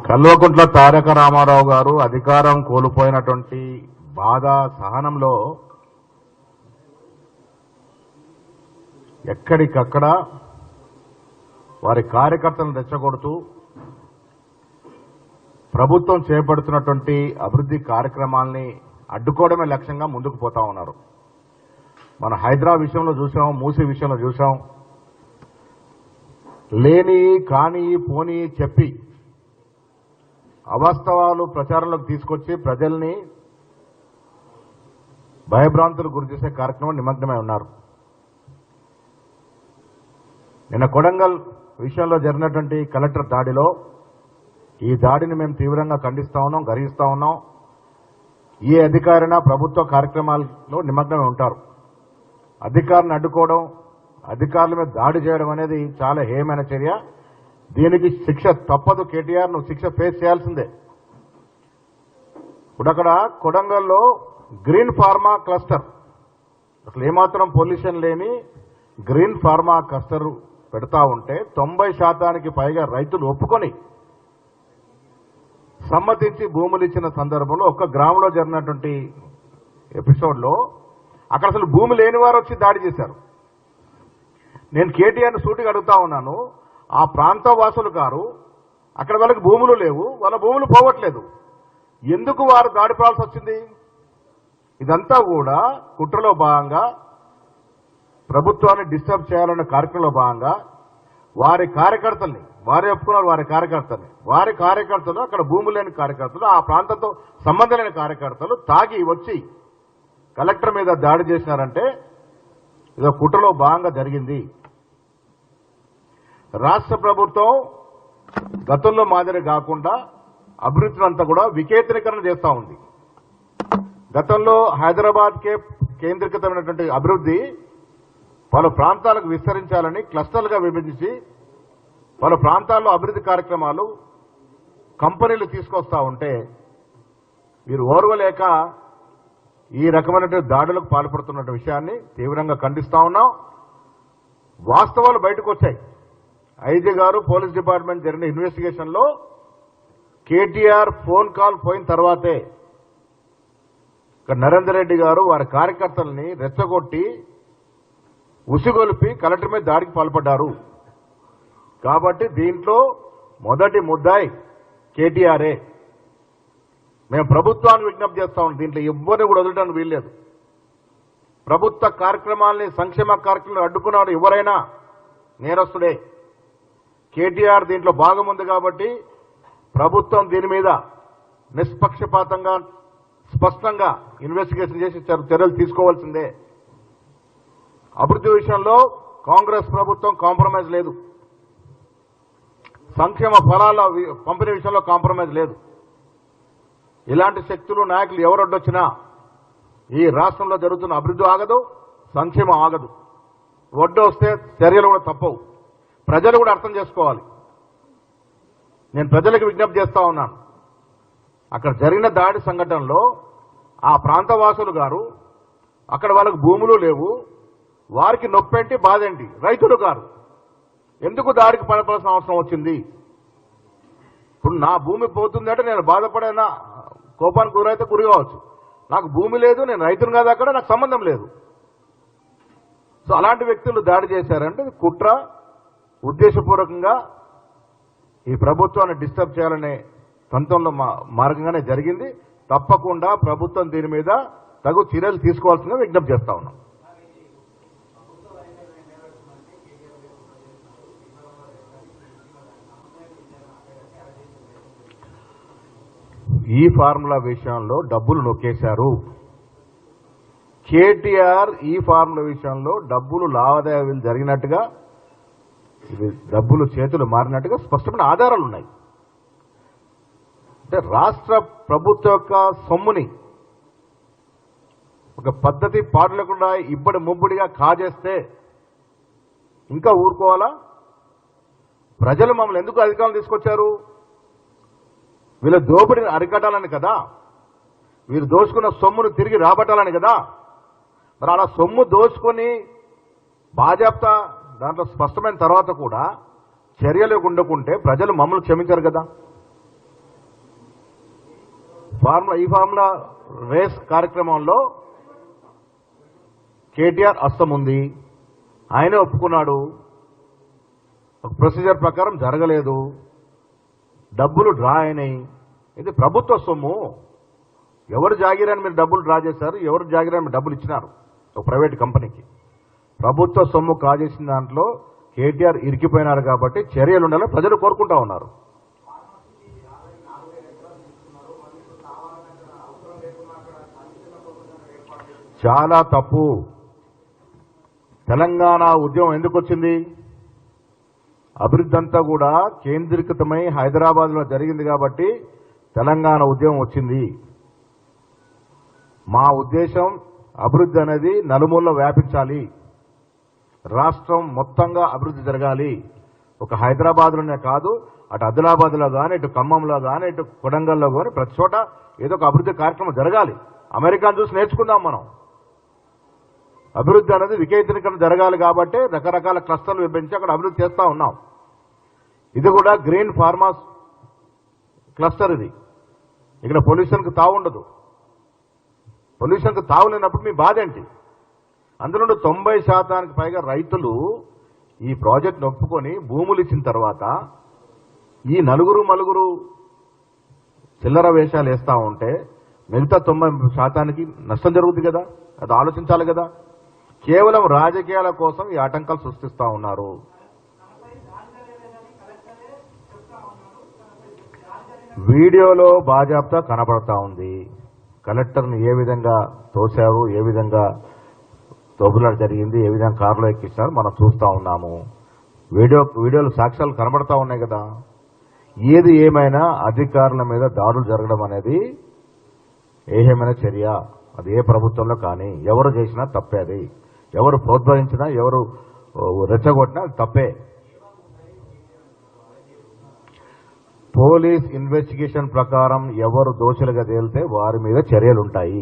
కల్వకుంట్ల తారక రామారావు గారు అధికారం కోల్పోయినటువంటి బాధ సహనంలో ఎక్కడికక్కడ వారి కార్యకర్తలను రెచ్చగొడుతూ ప్రభుత్వం చేపడుతున్నటువంటి అభివృద్ధి కార్యక్రమాల్ని అడ్డుకోవడమే లక్ష్యంగా ముందుకు పోతా ఉన్నారు. మన హైదరాబాద్ విషయంలో చూసాం, మూసీ విషయంలో చూసాం. లేని కాని పోని చెప్పి అవాస్తవాలు ప్రచారంలోకి తీసుకొచ్చి ప్రజల్ని భయభ్రాంతులు గురి చేసే కార్యక్రమం నిమగ్నమై ఉన్నారు. నిన్న కొడంగల్ విషయంలో జరిగినటువంటి కలెక్టర్ దాడిలో ఈ దాడిని మేము తీవ్రంగా ఖండిస్తా ఉన్నాం, గర్హిస్తా ఉన్నాం. ఏ అధికారైనా ప్రభుత్వ కార్యక్రమాల్లో నిమగ్నమై ఉంటారు. అధికారులను అడ్డుకోవడం, అధికారుల మీద దాడి చేయడం అనేది చాలా హేయమైన చర్య. దీనికి శిక్ష తప్పదు. కేటీఆర్ నువ్వు శిక్ష ఫేస్ చేయాల్సిందే. ఇప్పుడు అక్కడ కొడంగల్లో గ్రీన్ ఫార్మా క్లస్టర్, అసలు ఏమాత్రం పొల్యూషన్ లేని గ్రీన్ ఫార్మా క్లస్టర్ పెడతా ఉంటే 90% పైగా రైతులు ఒప్పుకొని సమ్మతించి భూములు ఇచ్చిన సందర్భంలో ఒక్క గ్రామంలో జరిగినటువంటి ఎపిసోడ్లో అక్కడ అసలు భూమి లేని వారు వచ్చి దాడి చేశారు. నేను కేటీఆర్ని సూటిగా అడుగుతా ఉన్నాను, ఆ ప్రాంత వాసులు గారు అక్కడ వాళ్ళకి భూములు లేవు, వాళ్ళ భూములు పోవట్లేదు, ఎందుకు వారు దాడి పడాల్సి వచ్చింది? ఇదంతా కూడా కుట్రలో భాగంగా ప్రభుత్వాన్ని డిస్టర్బ్ చేయాలనే కార్యక్రమంలో భాగంగా వారి కార్యకర్తల్ని, వారే ఒప్పుకున్నారు వారి కార్యకర్తలు అక్కడ భూములు లేని కార్యకర్తలు, ఆ ప్రాంతంతో సంబంధం లేని కార్యకర్తలు తాగి వచ్చి కలెక్టర్ మీద దాడి చేసినారంటే ఇదో కుట్రలో భాగంగా జరిగింది. రాష్ట్ర ప్రభుత్వం గతంలో మాదిరి కాకుండా అభివృద్ధిని అంతా కూడా వికేంద్రీకరణ చేస్తూ ఉంది. గతంలో హైదరాబాద్కే కేంద్రీకృతమైనటువంటి అభివృద్ధి పలు ప్రాంతాలకు విస్తరించాలని క్లస్టర్లుగా విభజించి పలు ప్రాంతాల్లో అభివృద్ధి కార్యక్రమాలు కంపెనీలు తీసుకొస్తా ఉంటే వీరు ఓర్వలేక ఈ రకమైనటువంటి దాడులకు పాల్పడుతున్న విషయాన్ని తీవ్రంగా ఖండిస్తా ఉన్నాం. వాస్తవాలు బయటకు వచ్చాయి. ఐజీ గారు, పోలీస్ డిపార్ట్మెంట్ జరిగిన ఇన్వెస్టిగేషన్ లో కేటీఆర్ ఫోన్ కాల్ పోయిన తర్వాతే నరేందర్ రెడ్డి గారు వారి కార్యకర్తల్ని రెచ్చగొట్టి ఉసిగొల్పి కలెక్టర్ మీద దాడికి పాల్పడ్డారు. కాబట్టి దీంట్లో మొదటి ముద్దాయి కేటీఆర్ఏ. మేము ప్రభుత్వాన్ని విజ్ఞప్తి చేస్తా ఉన్నాం, దీంట్లో ఎవ్వరిని కూడా వదలడానికి వీల్లేదు. ప్రభుత్వ కార్యక్రమాల్ని, సంక్షేమ కార్యక్రమాలు అడ్డుకున్నాడు ఎవరైనా నేరస్తుడే. కేటీఆర్ దీంట్లో భాగం ఉంది కాబట్టి ప్రభుత్వం దీని మీద నిష్పక్షపాతంగా స్పష్టంగా ఇన్వెస్టిగేషన్ చేసి చర్యలు తీసుకోవాల్సిందే. అభివృద్ధి విషయంలో కాంగ్రెస్ ప్రభుత్వం కాంప్రమైజ్ లేదు, సంక్షేమ ఫలాల పంపిణీ విషయంలో కాంప్రమైజ్ లేదు. ఇలాంటి శక్తులు, నాయకులు ఎవరొడ్డొచ్చినా ఈ రాష్ట్రంలో జరుగుతున్న అభివృద్ధి ఆగదు, సంక్షేమం ఆగదు. ఒడ్డు వస్తే చర్యలు కూడా తప్పవు. ప్రజలు కూడా అర్థం చేసుకోవాలి. నేను ప్రజలకు విజ్ఞప్తి చేస్తా ఉన్నాను, అక్కడ జరిగిన దాడి సంఘటనలో ఆ ప్రాంతవాసులు గారు అక్కడ వాళ్ళకు భూములు లేవు, వారికి నొప్పేంటి బాధేంటి? రైతులు గారు ఎందుకు దాడికి పడవలసిన అవసరం వచ్చింది? ఇప్పుడు నా భూమి పోతుందంటే నేను బాధపడైనా కోపానికి గురైతే గురి కావచ్చు. నాకు భూమి లేదు, నేను రైతును కాదు, అక్కడ నాకు సంబంధం లేదు. సో అలాంటి వ్యక్తులు దాడి చేశారంటే కుట్ర, ఉద్దేశపూర్వకంగా ఈ ప్రభుత్వాన్ని డిస్టర్బ్ చేయాలనే తంత్రంలో మార్గంగానే జరిగింది. తప్పకుండా ప్రభుత్వం దీని మీద తగు చర్యలు తీసుకోవాల్సిందిగా విజ్ఞప్తి చేస్తా ఉన్నాం. ఈ ఫార్ములా విషయంలో డబ్బులు నొక్కేశారు. కేటీఆర్ ఈ ఫార్ములా విషయంలో డబ్బులు లావాదేవీలు జరిగినట్టుగా, డబ్బులు చేతులు మారినట్టుగా స్పష్టమైన ఆధారాలు ఉన్నాయి. అంటే రాష్ట్ర ప్రభుత్వం యొక్క సొమ్ముని ఒక పద్ధతి పాటు లేకుండా ఇబ్బడి ముబ్బడిగా కాజేస్తే ఇంకా ఊరుకోవాలా? ప్రజలు మమ్మల్ని ఎందుకు అధికారం తీసుకొచ్చారు? వీళ్ళ దోపిడిని అరికట్టాలని కదా, వీరు దోచుకున్న సొమ్మును తిరిగి రాబట్టాలని కదా. మరి అలా సొమ్ము దోచుకొని బాజాప్తా దాంట్లో స్పష్టమైన తర్వాత కూడా చర్యలు ఉండకుంటే ప్రజలు మమ్మల్ని క్షమించారు కదా. ఈ ఫార్ములా రేస్ కార్యక్రమంలో కేటీఆర్ హస్తం ఉంది. ఆయనే ఒప్పుకున్నాడు. ఒక ప్రొసీజర్ ప్రకారం జరగలేదు, డబ్బులు డ్రా అయినాయి. ఇది ప్రభుత్వ సొమ్ము. ఎవరు జాగిరని మీరు డబ్బులు డ్రా చేశారు, ఎవరు జాగిరని మీరు డబ్బులు ఇచ్చినారు ఒక ప్రైవేట్ కంపెనీకి. ప్రభుత్వ సొమ్ము కాజేసిన దాంట్లో కేటీఆర్ ఇరికిపోయినారు కాబట్టి చర్యలు ఉండాలని ప్రజలు కోరుకుంటా ఉన్నారు. చాలా తప్పు. తెలంగాణ ఉద్యమం ఎందుకు వచ్చింది? అభివృద్ధి అంతా కూడా కేంద్రీకృతమై హైదరాబాద్లో జరిగింది కాబట్టి తెలంగాణ ఉద్యమం వచ్చింది. మా ఉద్దేశం అభివృద్ధి అనేది నలుమూలలో వ్యాపించాలి, రాష్ట్రం మొత్తంగా అభివృద్ధి జరగాలి. ఒక హైదరాబాద్లోనే కాదు, అటు ఆదిలాబాద్లో కానీ, ఇటు ఖమ్మంలో కానీ, ఇటు కొడంగల్లో కానీ ప్రతి చోట ఏదో ఒక అభివృద్ధి కార్యక్రమం జరగాలి. అమెరికాను చూసి నేర్చుకుందాం మనం. అభివృద్ధి అనేది వికేంద్రీకరణ జరగాలి కాబట్టి రకరకాల క్లస్టర్లు విభజించి అక్కడ అభివృద్ధి చేస్తూ ఉన్నాం. ఇది కూడా గ్రీన్ ఫార్మాస్ క్లస్టర్. ఇది ఇక్కడ పొల్యూషన్కి తావు ఉండదు. పొల్యూషన్కి తావు లేనప్పుడు మీ బాధ ఏంటి? అందులో 90% పైగా రైతులు ఈ ప్రాజెక్ట్ను ఒప్పుకొని భూములు ఇచ్చిన తర్వాత ఈ నలుగురు చిల్లర వేషాలు వేస్తూ ఉంటే మిగతా 90% నష్టం జరుగుతుంది కదా. అది ఆలోచించాలి కదా. కేవలం రాజకీయాల కోసం ఈ ఆటంకాలు సృష్టిస్తూ ఉన్నారు. వీడియోలో బాజాప్తా కనబడతా ఉంది. కలెక్టర్ని ఏ విధంగా తోశారు, ఏ విధంగా తోపులాట జరిగింది, ఏ విధంగా కారులో ఎక్కించారు మనం చూస్తూ ఉన్నాము. వీడియోలు సాక్ష్యాలు కనబడతా ఉన్నాయి కదా. ఏది ఏమైనా అధికారుల మీద దాడులు జరగడం అనేది ఏహేమైన చర్య. అది ఏ ప్రభుత్వంలో కానీ ఎవరు చేసినా తప్పే. అది ఎవరు ప్రోత్సహించినా, ఎవరు రెచ్చగొట్టినా అది తప్పే. పోలీస్ ఇన్వెస్టిగేషన్ ప్రకారం ఎవరు దోషులుగా తేలితే వారి మీద చర్యలుంటాయి.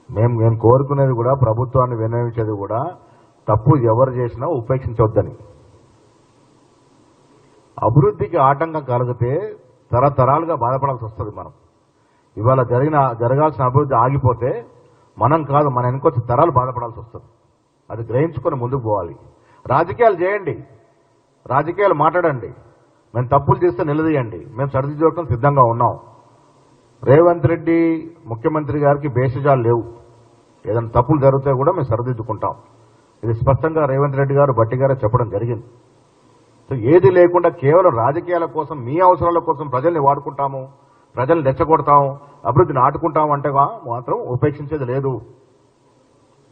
మేము కోరుకునేది కూడా, ప్రభుత్వాన్ని వినియోగించేది కూడా, తప్పు ఎవరు చేసినా ఉపేక్షించవద్దని. అభివృద్ధికి ఆటంకం కలిగితే తరతరాలుగా బాధపడాల్సి వస్తుంది. మనం ఇవాళ జరగాల్సిన అభివృద్ధి ఆగిపోతే మనం కాదు, మన వెనుకొచ్చి తరాలు బాధపడాల్సి వస్తుంది. అది గ్రహించుకొని ముందుకు పోవాలి. రాజకీయాలు చేయండి, రాజకీయాలు మాట్లాడండి. మేము తప్పులు చేస్తే నిలదీయండి, మేము సరిదిద్దుకోవడం సిద్ధంగా ఉన్నాం. రేవంత్ రెడ్డి ముఖ్యమంత్రి గారికి భేషజాలు లేవు. ఏదైనా తప్పులు జరిగితే కూడా మేము సరిదిద్దుకుంటాం. ఇది స్పష్టంగా రేవంత్ రెడ్డి గారు, భట్టి గారు చెప్పడం జరిగింది. సో ఏది లేకుండా కేవలం రాజకీయాల కోసం, మీ అవసరాల కోసం ప్రజల్ని వాడుకుంటాము, ప్రజల్ని రెచ్చగొడతాము, అభివృద్ధిని ఆటుకుంటాము అంటే మాత్రం ఉపేక్షించేది లేదు.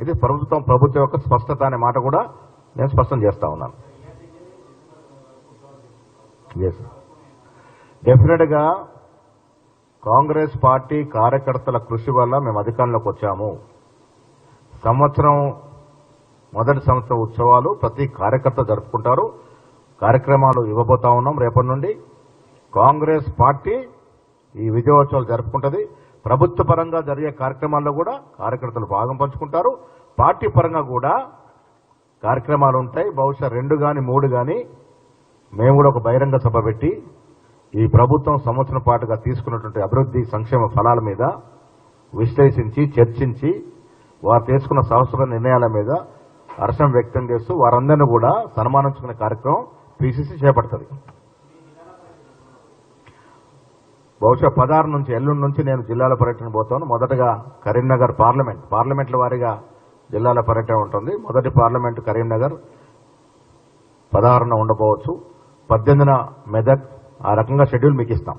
ఇది ప్రభుత్వం యొక్క స్పష్టత అనే మాట కూడా నేను స్పష్టం చేస్తా ఉన్నాను. డెఫినెట్గా కాంగ్రెస్ పార్టీ కార్యకర్తల కృషి వల్ల మేము అధికారంలోకి వచ్చాము. మొదటి సంవత్సరం ఉత్సవాలు ప్రతి కార్యకర్త జరుపుకుంటారు. కార్యక్రమాలు ఇవ్వబోతా ఉన్నాం. రేపటి నుండి కాంగ్రెస్ పార్టీ ఈ విజయోత్సవాలు జరుపుకుంటుంది. ప్రభుత్వ పరంగా జరిగే కార్యక్రమాల్లో కూడా కార్యకర్తలు భాగం పంచుకుంటారు. పార్టీ పరంగా కూడా కార్యక్రమాలు ఉంటాయి. బహుశా 2 కానీ 3 కానీ మేము కూడా ఒక బహిరంగ సభ పెట్టి ఈ ప్రభుత్వం సంవత్సరం పాటుగా తీసుకున్నటువంటి అభివృద్ధి సంక్షేమ ఫలాల మీద విశ్లేషించి, చర్చించి, వారు తీసుకున్న సంవత్సర నిర్ణయాల మీద హర్షం వ్యక్తం చేస్తూ వారందరినీ కూడా సన్మానించుకునే కార్యక్రమం పిసిసి చేపడుతుంది. బహుశా 16 నుంచి ఎల్లుండి నుంచి నేను జిల్లాల పర్యటన పోతాను. మొదటగా కరీంనగర్ పార్లమెంట్ల వారీగా జిల్లాల పర్యటన ఉంటుంది. మొదటి పార్లమెంటు కరీంనగర్ 16న ఉండబోవచ్చు, 18న మెదక్. ఆ రకంగా షెడ్యూల్ మీకు ఇస్తాం.